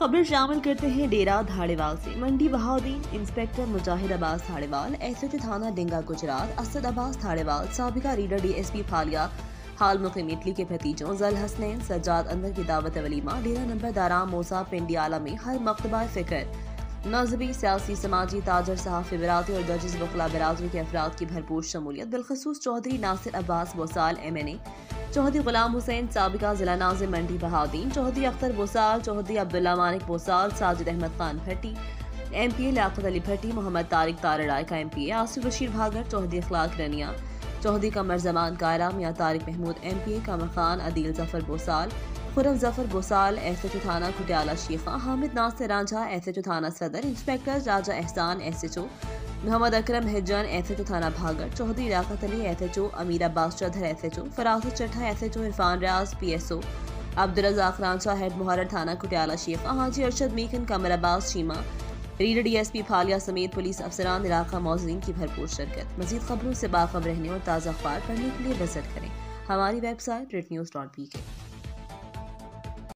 खबर शामिल करते हैं डेरा धाड़ेवाल से। मंडी बहाउद्दीन इंस्पेक्टर मुजाहिद अब्बास धाड़ेवाल, एसएचओ थाना डिंगा गुजरात असद अब्बास धाड़ेवाल, साबिका रीडर डीएसपी फालिया हाल मुक़ीम इटली के भतीजों जल हसनैन सज्जाद अंदर की दावत वलीमा डेरा नंबर दाराम मोसा पिंडियाला में हर मकतबा फ़िक्र मजहबी, सियासी, समाजी, ताजर, सहाफ़ी बरादरी और दर्ज वकला बरादरी के अफराद की भरपूर शमूलियत। बिलखसूस चौधरी नासिर अब्बास बोसाल MNA, चौधरी गुलाम हुसैन साबिका जिला नाज़िम मंडी बहाउद्दीन, चौधरी अख्तर बोसाल, चौधरी अब्दुल्ला मानिक बोसाल, साजिद अहमद खान भट्टी MPA, लियाकत अली भट्टी, मोहम्मद तारिक तारड़ाई का MPA, आसिफ बशीर भागर, चौधरी अखलाक रनिया, चौधरी कमर जमान कारा, मियां तारिक महमूद MPA, कमर खान, अदील जफर बोसाल, खुरम जफर बोसाल, एसएचओ थाना कुटियाला शीखा, हामिद नासिर रांझा, एसएचओ थाना सदर, इंस्पेक्टर राजा एहसान SHO, मोहम्मद अकरम हिजन, एसएचओ थाना भागर, चौधरी लियाकत अली SHO, अमीर अब्बास चौधर SHO, फरासत चट्ठा SHO, इरफान रियाज PSO, अब्दुल रज़ाक रांझा हेड मुहर्रर थाना कुटियाला शीखा, हाजी अरशद मीकन, कमर अब्बास चीमा, रीडर DSP फालिया समेत पुलिस अफसरान इलाका मौजूदीन की भरपूर शिरकत। मज़ीद खबरों से बाखबर रहने और ताज़ा अखबार पढ़ने के लिए विजिट करें हमारी वेबसाइट rednews.pk।